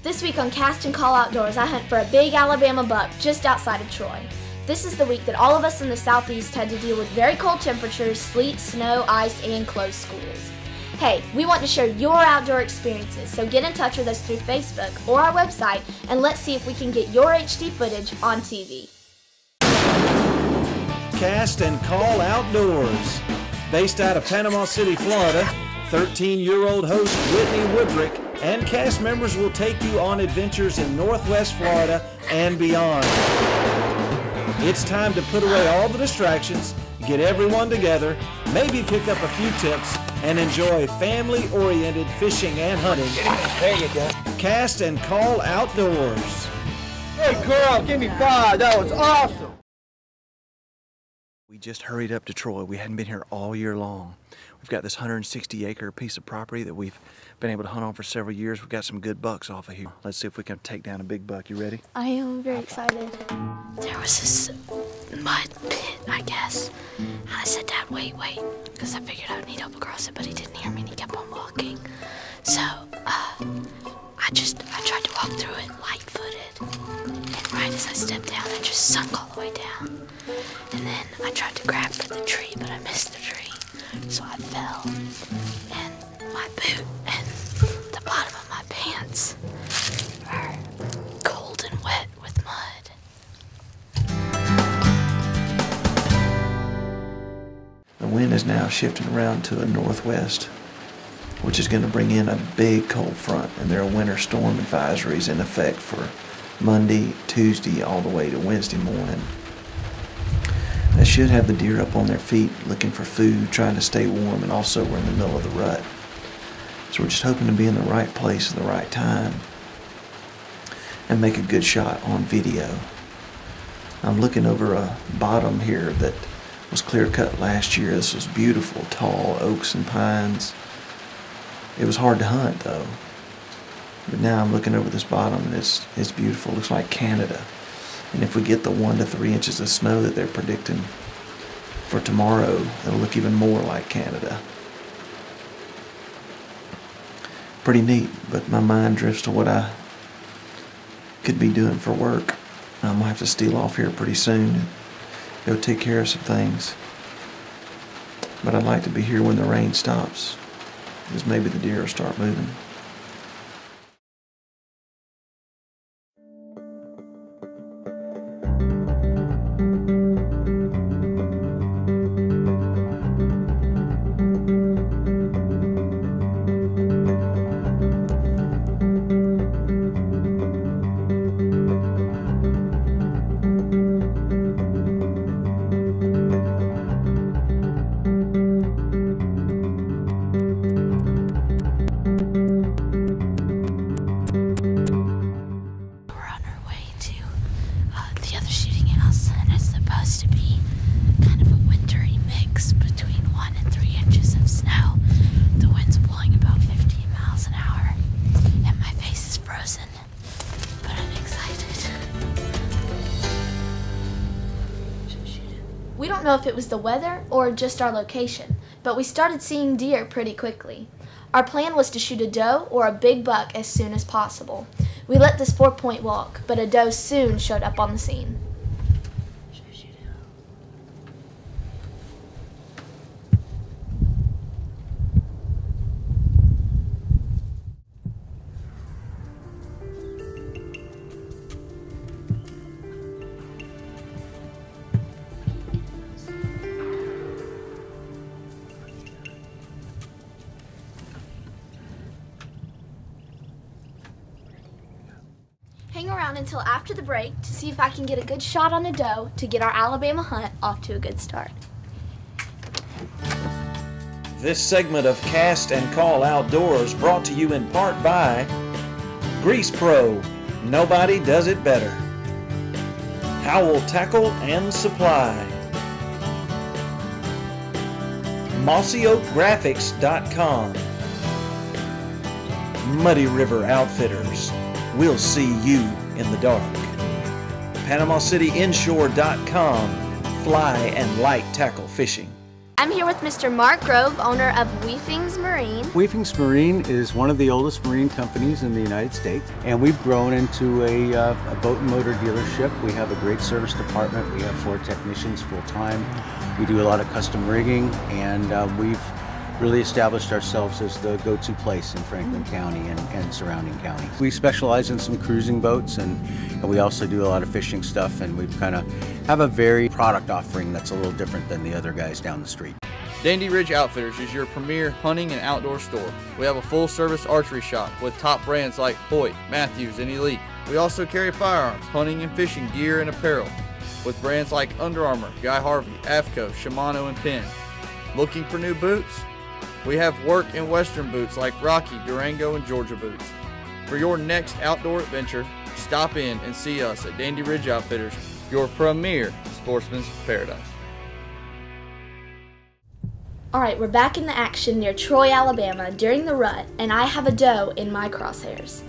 This week on Cast and Call Outdoors, I hunt for a big Alabama buck just outside of Troy. This is the week that all of us in the southeast had to deal with very cold temperatures, sleet, snow, ice, and closed schools. Hey, we want to share your outdoor experiences, so get in touch with us through Facebook or our website, and let's see if we can get your HD footage on TV. Cast and Call Outdoors. Based out of Panama City, Florida, 13-year-old host Whitney Woodrick and cast members will take you on adventures in Northwest Florida and beyond. It's time to put away all the distractions, get everyone together, maybe pick up a few tips, and enjoy family-oriented fishing and hunting. There you go. Cast and Call Outdoors. Hey, girl, give me 5. That was awesome. We just hurried up to Troy. We hadn't been here all year long. We've got this 160-acre piece of property that we've been able to hunt on for several years. We've got some good bucks off of here. Let's see if we can take down a big buck. You ready? I am very excited. There was this mud pit, I guess. And I said, Dad, wait, because I figured I would need help across it, but he didn't hear me and he kept on walking. So, I tried to walk through it light-footed. And right as I stepped down, it just sunk all the way down. And then I tried to grab for the tree, but I missed the tree. So I fell, and my boot and the bottom of my pants are cold and wet with mud. The wind is now shifting around to a northwest, which is going to bring in a big cold front, and there are winter storm advisories in effect for Monday, Tuesday, all the way to Wednesday morning. That should have the deer up on their feet looking for food, trying to stay warm, and also we're in the middle of the rut. So we're just hoping to be in the right place at the right time and make a good shot on video. I'm looking over a bottom here that was clear cut last year. This was beautiful, tall oaks and pines. It was hard to hunt though. But now I'm looking over this bottom and it's beautiful. It looks like Canada. And if we get the 1 to 3 inches of snow that they're predicting for tomorrow, it'll look even more like Canada. Pretty neat, but my mind drifts to what I could be doing for work. I'm going to have to steal off here pretty soon and go take care of some things. But I'd like to be here when the rain stops, because maybe the deer will start moving. We don't know if it was the weather or just our location, but we started seeing deer pretty quickly. Our plan was to shoot a doe or a big buck as soon as possible. We let this 4-point walk, but a doe soon showed up on the scene. Hang around until after the break to see if I can get a good shot on a doe to get our Alabama hunt off to a good start. This segment of Cast and Call Outdoors brought to you in part by Grease Pro, nobody does it better. Howell Tackle and Supply. MossyOakGraphics.com. Muddy River Outfitters. We'll see you in the dark. PanamaCityInshore.com. Fly and light tackle fishing. I'm here with Mr. Mark Grove, owner of Weefings Marine. Weefings Marine is one of the oldest marine companies in the United States, and we've grown into a boat and motor dealership. We have a great service department. We have 4 technicians full-time. We do a lot of custom rigging, and we've really established ourselves as the go-to place in Franklin County and surrounding counties. We specialize in some cruising boats, and we also do a lot of fishing stuff, and we kind of have a very product offering that's a little different than the other guys down the street. Dandy Ridge Outfitters is your premier hunting and outdoor store. We have a full-service archery shop with top brands like Hoyt, Matthews, and Elite. We also carry firearms, hunting and fishing gear and apparel with brands like Under Armour, Guy Harvey, Avco, Shimano, and Penn. Looking for new boots? We have work and western boots like Rocky, Durango, and Georgia boots. For your next outdoor adventure, stop in and see us at Dandy Ridge Outfitters, your premier sportsman's paradise. Alright, we're back in the action near Troy, Alabama during the rut, and I have a doe in my crosshairs.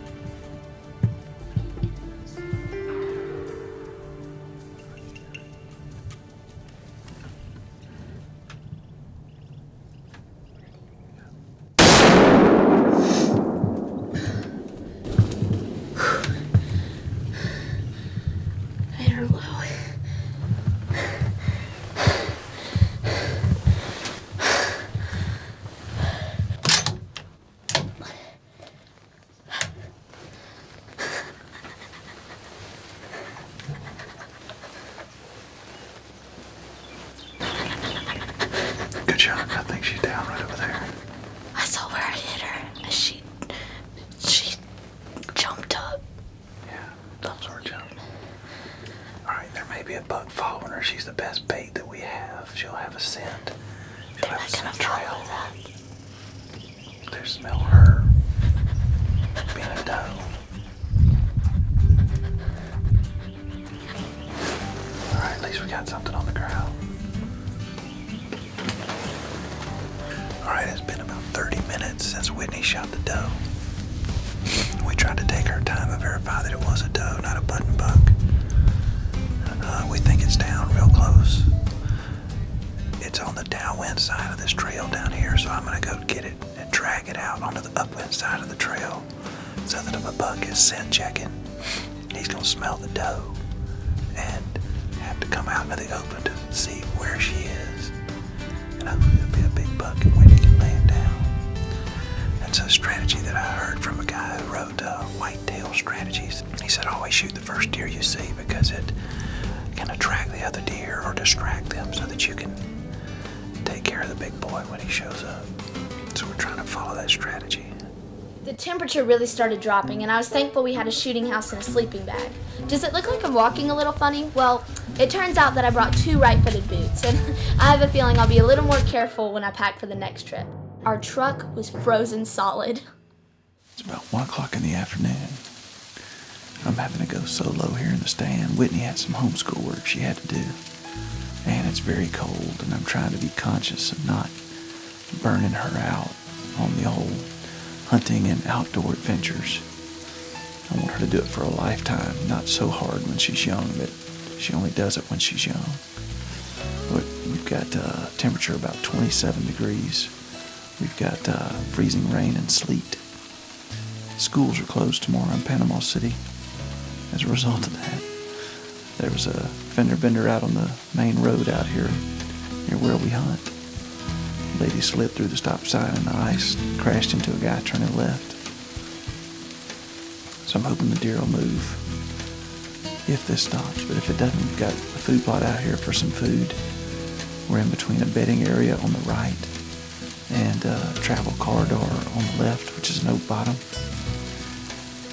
Good shot. I think she's down right over there. I saw where I hit her. And she jumped up. Yeah, some sort of jump. Alright, there may be a buck following her. She's the best bait that we have. She'll have a scent. She'll have a scent trail. They smell her being a doe. Alright, at least we got something on the ground. Alright, it's been about 30 minutes since Whitney shot the doe. We tried to take her time and verify that it was a doe, not a button buck. We think it's down real close. It's on the downwind side of this trail down here, so I'm gonna go get it and drag it out onto the upwind side of the trail so that if a buck is scent checking, he's gonna smell the doe and have to come out into the open to see where she is. And hopefully it'll be a big buck and Whitney can lay him down. That's a strategy that I heard from a guy who wrote Whitetail Strategies. He said always shoot the first deer you see because it can attract the other deer or distract them so that you can take care of the big boy when he shows up. So we're trying to follow that strategy. The temperature really started dropping, and I was thankful we had a shooting house and a sleeping bag. Does it look like I'm walking a little funny? Well, it turns out that I brought 2 right-footed boots, and I have a feeling I'll be a little more careful when I pack for the next trip. Our truck was frozen solid. It's about 1 o'clock in the afternoon. I'm having to go solo here in the stand. Whitney had some homeschool work she had to do, and it's very cold, and I'm trying to be conscious of not burning her out on the old hunting and outdoor adventures. I want her to do it for a lifetime, not so hard when she's young that she only does it when she's young. But we've got temperature about 27 degrees. We've got freezing rain and sleet. Schools are closed tomorrow in Panama City as a result of that. There was a fender bender out on the main road out here near where we hunt. Lady slid through the stop sign in the ice, crashed into a guy turning left. So I'm hoping the deer will move if this stops. But if it doesn't, we've got a food plot out here for some food. We're in between a bedding area on the right and a travel corridor on the left, which is an oak bottom.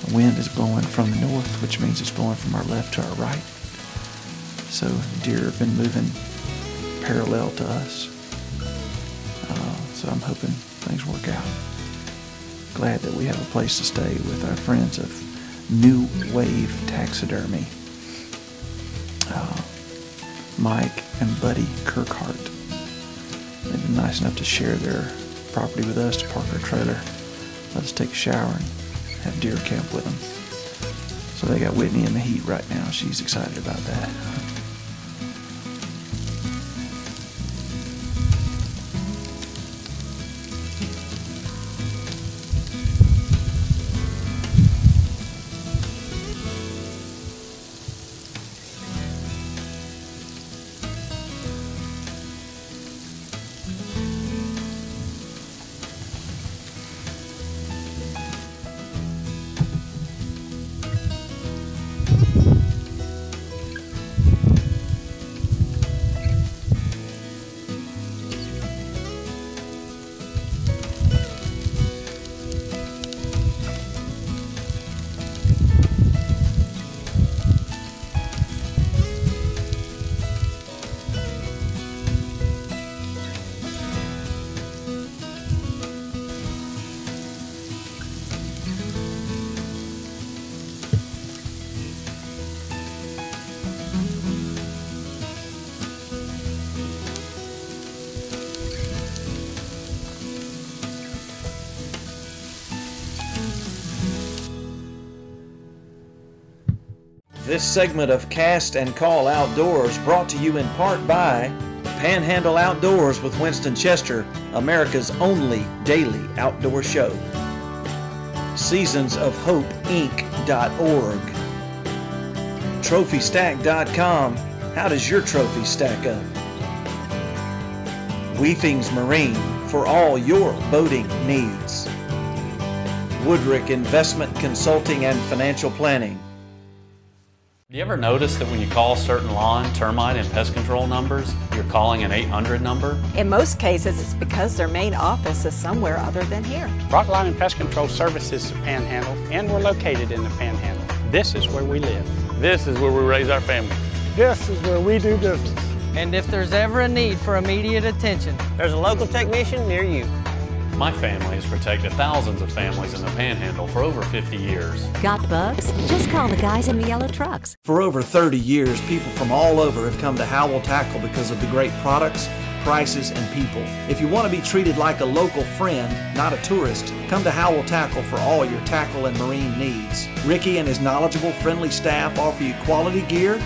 The wind is blowing from the north, which means it's blowing from our left to our right. So deer have been moving parallel to us. So I'm hoping things work out. Glad that we have a place to stay with our friends of New Wave Taxidermy. Mike and Buddy Kirkhart. They've been nice enough to share their property with us, to park our trailer, let us take a shower and have deer camp with them. So they got Whitney in the heat right now. She's excited about that. This segment of Cast and Call Outdoors brought to you in part by Panhandle Outdoors with Winston Chester, America's only daily outdoor show. SeasonsOfHopeInc.org. TrophyStack.com. How does your trophy stack up? Weefings Marine for all your boating needs. Woodrick Investment Consulting and Financial Planning. Do you ever notice that when you call certain lawn, termite, and pest control numbers, you're calling an 800 number? In most cases, it's because their main office is somewhere other than here. Rockline and Pest Control services the Panhandle, and we're located in the Panhandle. This is where we live. This is where we raise our families. This is where we do business. And if there's ever a need for immediate attention, there's a local technician near you. My family has protected thousands of families in the Panhandle for over 50 years. Got bugs? Just call the guys in the yellow trucks. For over 30 years, people from all over have come to Howell Tackle because of the great products, prices, and people. If you want to be treated like a local friend, not a tourist, come to Howell Tackle for all your tackle and marine needs. Ricky and his knowledgeable, friendly staff offer you quality gear,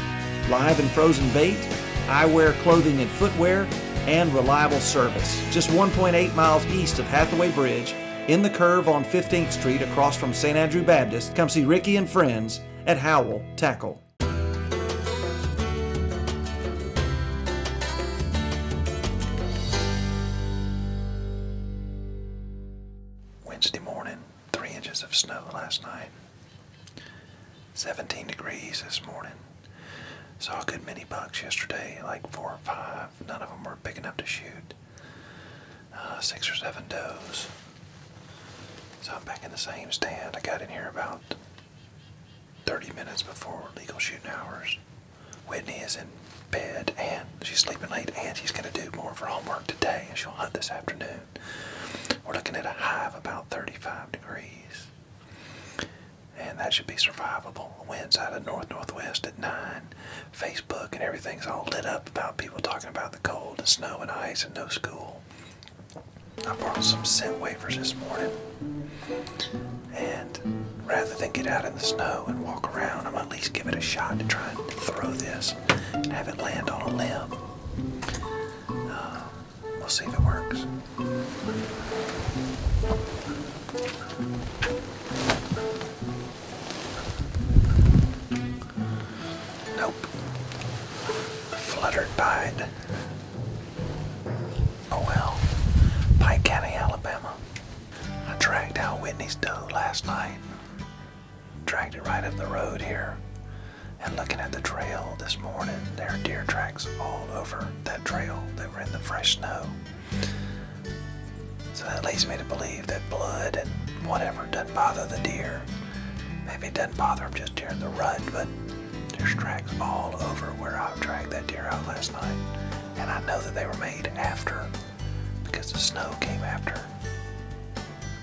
live and frozen bait, eyewear, clothing, and footwear, and reliable service. Just 1.8 miles east of Hathaway Bridge, in the curve on 15th Street across from St. Andrew Baptist, come see Ricky and friends at Howell Tackle. Wednesday morning, 3 inches of snow last night. 17 degrees this morning. Saw a good many bucks yesterday, like 4 or 5. None of them were big enough to shoot. 6 or 7 does. So I'm back in the same stand. I got in here about 30 minutes before legal shooting hours. Whitney is in bed and she's sleeping late and she's going to do more of her homework today and she'll hunt this afternoon. We're looking at a high of about 35 degrees. And that should be survivable. Winds out of north-northwest at 9. Facebook and everything's all lit up about people talking about the cold and snow and ice and no school. I bought some scent wafers this morning. And rather than get out in the snow and walk around, I'm at least give it a shot to try and throw this and have it land on a limb. We'll see if it works. Nope. Fluttered by it. Oh well. Pike County, Alabama. I dragged out Whitney's doe last night. Dragged it right up the road here. And looking at the trail this morning, there are deer tracks all over that trail that were in the fresh snow. So that leads me to believe that blood and whatever doesn't bother the deer. Maybe it doesn't bother them just during the rut, but there's tracks all over where I dragged that deer out last night. And I know that they were made after, because the snow came after.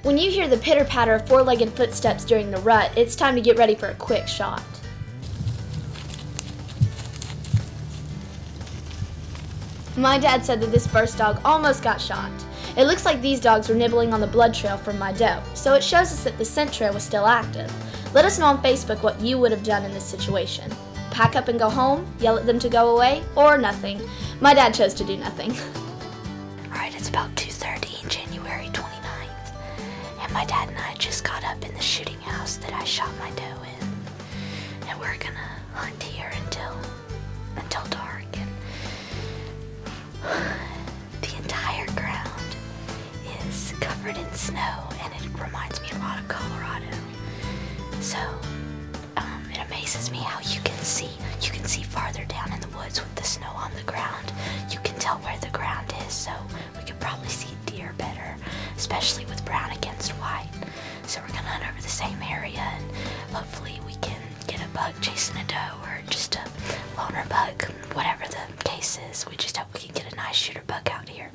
When you hear the pitter-patter of four-legged footsteps during the rut, it's time to get ready for a quick shot. My dad said that this first dog almost got shot. It looks like these dogs were nibbling on the blood trail from my doe, so it shows us that the scent trail was still active. Let us know on Facebook what you would have done in this situation. Pack up and go home, yell at them to go away, or nothing. My dad chose to do nothing. Alright, it's about 2:30, January 29th, and my dad and I just got up in the shooting house that I shot my doe in. And we're gonna hunt here until dark, and the entire ground is covered in snow, and it reminds me a lot of Colorado. So, it amazes me how you can see farther down in the woods with the snow on the ground. You can tell where the ground is, so we could probably see deer better, especially with brown against white. So we're gonna hunt over the same area, and hopefully we can get a buck chasing a doe, or just a loner buck, whatever the case is. We just hope we can get a nice shooter buck out here.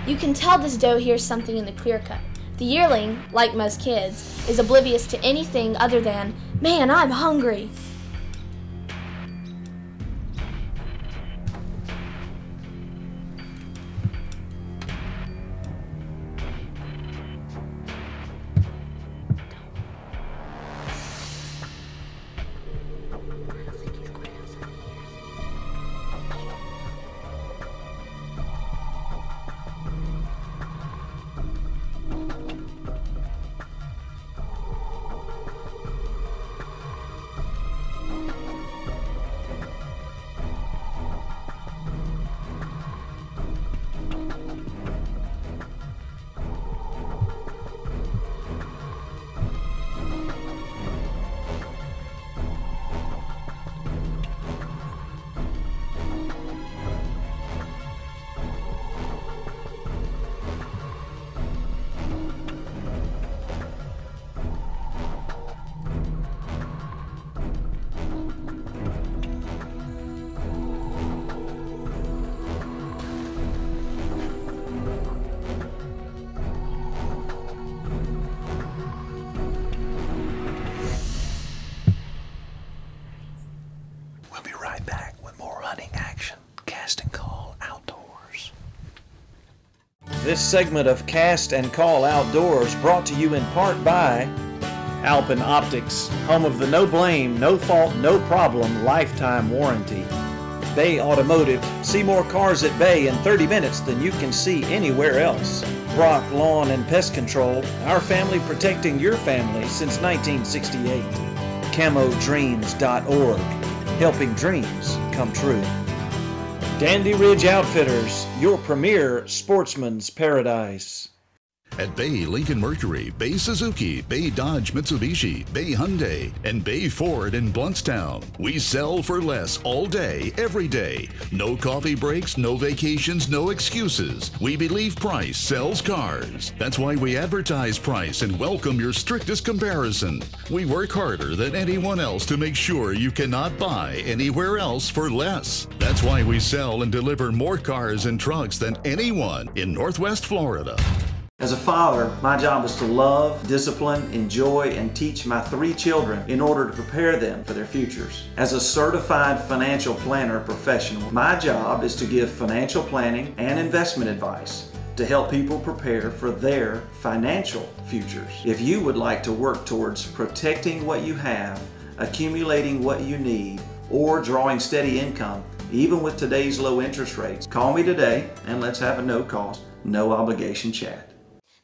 You can tell this doe hears something in the clear cut. The yearling, like most kids, is oblivious to anything other than, "Man, I'm hungry." This segment of Cast and Call Outdoors brought to you in part by Alpine Optics, home of the no blame, no fault, no problem lifetime warranty. Bay Automotive, see more cars at Bay in 30 minutes than you can see anywhere else. Brock Lawn and Pest Control, our family protecting your family since 1968. CamoDreams.org, helping dreams come true. Dandy Ridge Outfitters, your premier sportsman's paradise. At Bay Lincoln Mercury, Bay Suzuki, Bay Dodge Mitsubishi, Bay Hyundai, and Bay Ford in Bluntstown, we sell for less all day, every day. No coffee breaks, no vacations, no excuses. We believe price sells cars. That's why we advertise price and welcome your strictest comparison. We work harder than anyone else to make sure you cannot buy anywhere else for less. That's why we sell and deliver more cars and trucks than anyone in Northwest Florida. As a father, my job is to love, discipline, enjoy, and teach my 3 children in order to prepare them for their futures. As a certified financial planner professional, my job is to give financial planning and investment advice to help people prepare for their financial futures. If you would like to work towards protecting what you have, accumulating what you need, or drawing steady income, even with today's low interest rates, call me today and let's have a no-cost, no-obligation chat.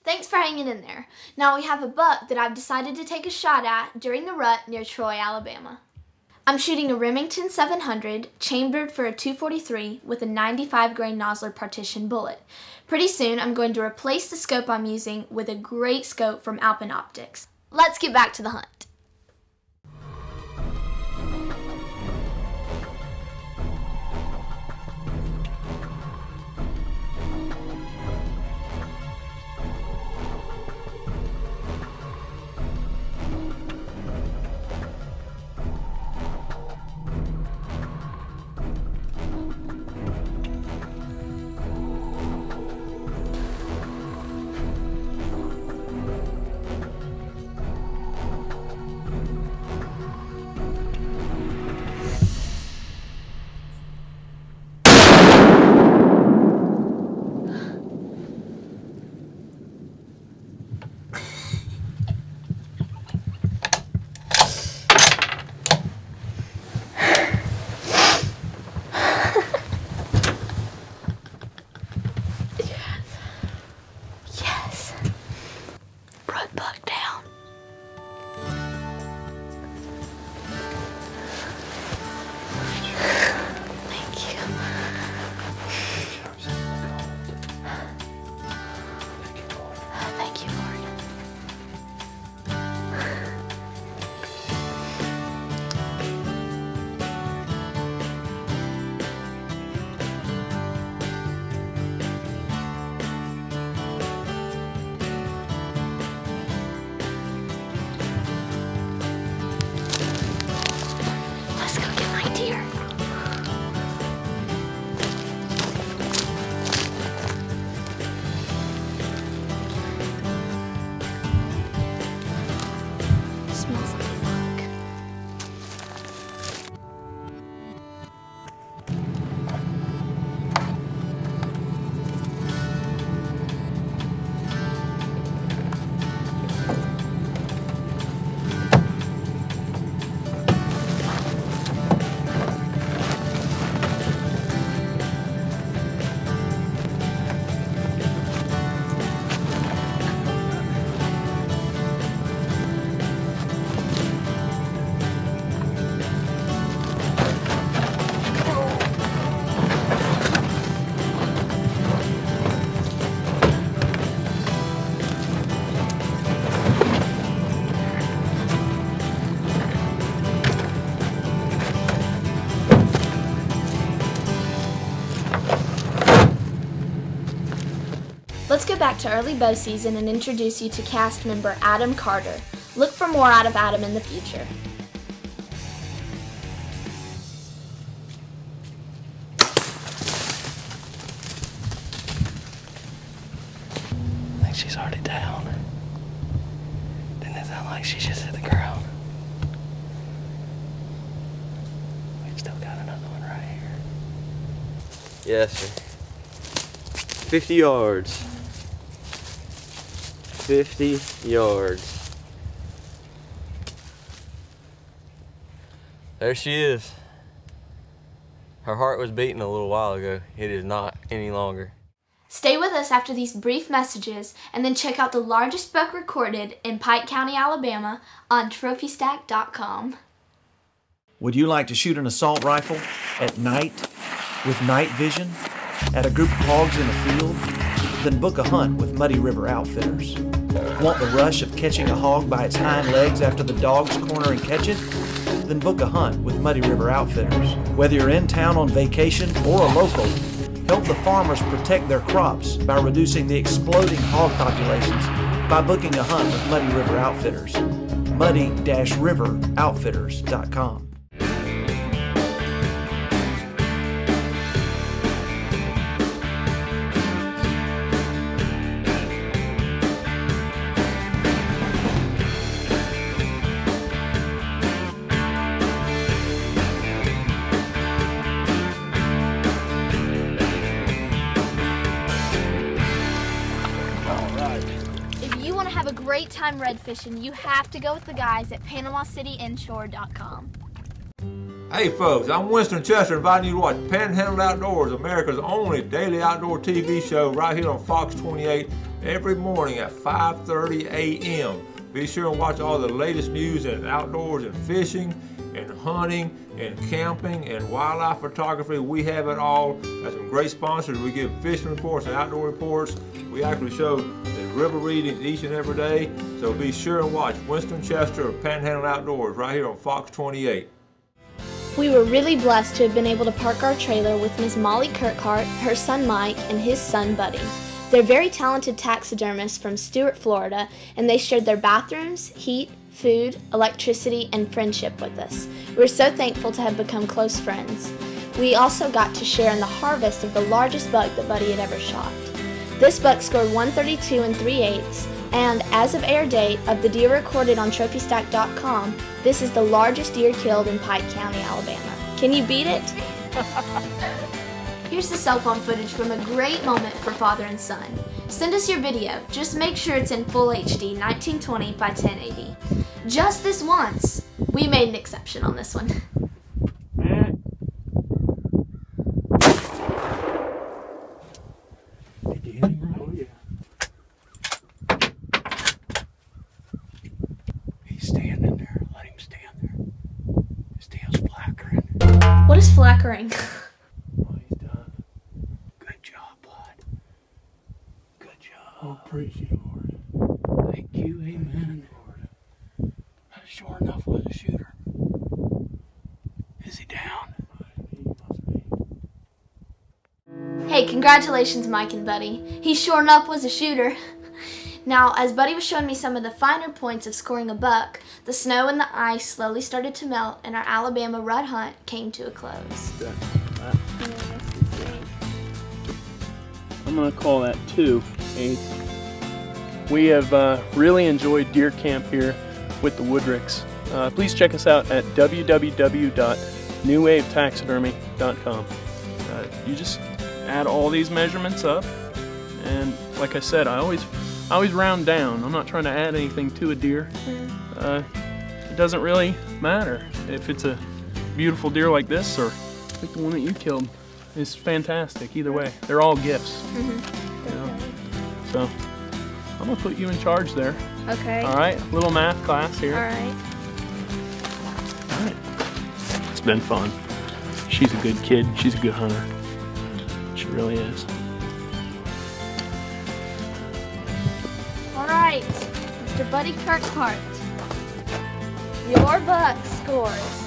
Thanks for hanging in there. Now we have a buck that I've decided to take a shot at during the rut near Troy, Alabama. I'm shooting a Remington 700 chambered for a .243 with a 95 grain Nosler partition bullet. Pretty soon I'm going to replace the scope I'm using with a great scope from Alpine Optics. Let's get back to the hunt. Let's go back to early bow season and introduce you to cast member Adam Carter. Look for more out of Adam in the future. I think she's already down. Didn't it sound like she just hit the ground? We've still got another one right here. Yes, sir. 50 yards. 50 yards. There she is. Her heart was beating a little while ago. It is not any longer. Stay with us after these brief messages and then check out the largest buck recorded in Pike County, Alabama on TrophyStack.com. Would you like to shoot an assault rifle at night with night vision at a group of hogs in a field? Then book a hunt with Muddy River Outfitters. Want the rush of catching a hog by its hind legs after the dogs corner and catch it? Then book a hunt with Muddy River Outfitters. Whether you're in town on vacation or a local, help the farmers protect their crops by reducing the exploding hog populations by booking a hunt with Muddy River Outfitters. Muddy-riveroutfitters.com. Great time red fishing, you have to go with the guys at PanamaCityInshore.com. Hey folks, I'm Winston Chester inviting you to watch Panhandle Outdoors, America's only daily outdoor TV show right here on Fox 28 every morning at 5:30 a.m. Be sure and watch all the latest news in outdoors and fishing and hunting and camping and wildlife photography. We have it all. Got some great sponsors. We give fishing reports and outdoor reports. We actually show the river readings each and every day. So be sure and watch Winston Chester of Panhandle Outdoors right here on Fox 28. We were really blessed to have been able to park our trailer with Ms. Molly Kirkhart, her son Mike, and his son Buddy. They're very talented taxidermists from Stuart, Florida, and they shared their bathrooms, heat, food, electricity, and friendship with us. We're so thankful to have become close friends. We also got to share in the harvest of the largest buck that Buddy had ever shot. This buck scored 132 3/8, and as of air date of the deer recorded on TrophyStack.com, this is the largest deer killed in Pike County, Alabama. Can you beat it? Here's the cell phone footage from a great moment for father and son. Send us your video. Just make sure it's in full HD, 1920 by 1080. Just this once. We made an exception on this one. He's standing there. Let him stand there. His tail's flackering. What is flackering? Oh, praise you, Lord. Thank you, amen. That sure enough was a shooter. Is he down? Hey, congratulations, Mike and Buddy. He sure enough was a shooter. Now, as Buddy was showing me some of the finer points of scoring a buck, the snow and the ice slowly started to melt, and our Alabama Rut Hunt came to a close. I'm going to call that 2/8. We have really enjoyed deer camp here with the Woodricks. Please check us out at www.newwavetaxidermy.com. You just add all these measurements up, and like I said, I always round down. I'm not trying to add anything to a deer. It doesn't really matter if it's a beautiful deer like this or like the one that you killed. It's fantastic either way. They're all gifts. You know? So I'm gonna put you in charge there. Okay. All right, little math class here. All right. All right. It's been fun. She's a good kid. She's a good hunter. She really is. All right, Mr. Buddy Kirkhart. Your buck scores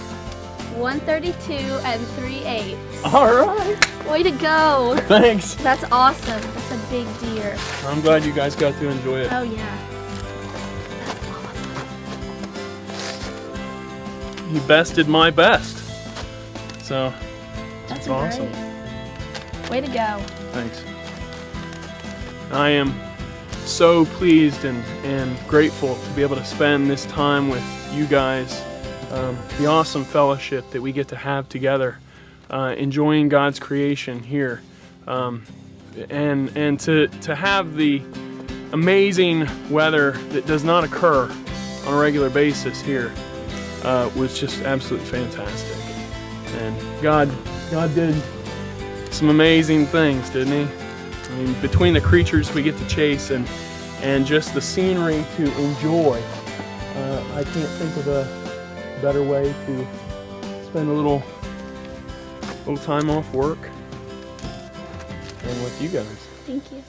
132 3/8. All right. Way to go. Thanks. That's awesome. That's a big deer. I'm glad you guys got to enjoy it. Oh, yeah. You bested my best. So, That's awesome. Great. Way to go. Thanks. I am so pleased and grateful to be able to spend this time with you guys. The awesome fellowship that we get to have together, enjoying God's creation here, and to have the amazing weather that does not occur on a regular basis here was just absolutely fantastic. And God did some amazing things, didn't He? I mean, between the creatures we get to chase and just the scenery to enjoy, I can't think of a better way to spend a little time off work and with you guys. Thank you.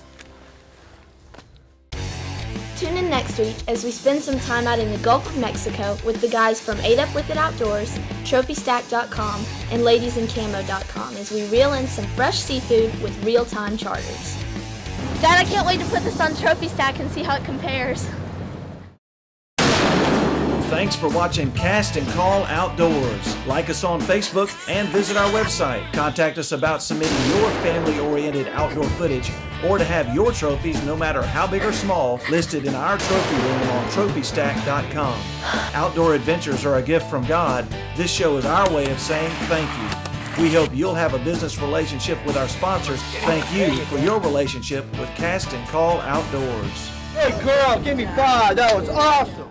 Tune in next week as we spend some time out in the Gulf of Mexico with the guys from 8 Up With It Outdoors, TrophyStack.com, and LadiesInCamo.com as we reel in some fresh seafood with real-time charters. Dad, I can't wait to put this on Trophy Stack and see how it compares. Thanks for watching Cast and Call Outdoors. Like us on Facebook and visit our website. Contact us about submitting your family-oriented outdoor footage or to have your trophies, no matter how big or small, listed in our trophy room on TrophyStack.com. Outdoor adventures are a gift from God. This show is our way of saying thank you. We hope you'll have a business relationship with our sponsors. Thank you for your relationship with Cast and Call Outdoors. Hey girl, give me 5. That was awesome.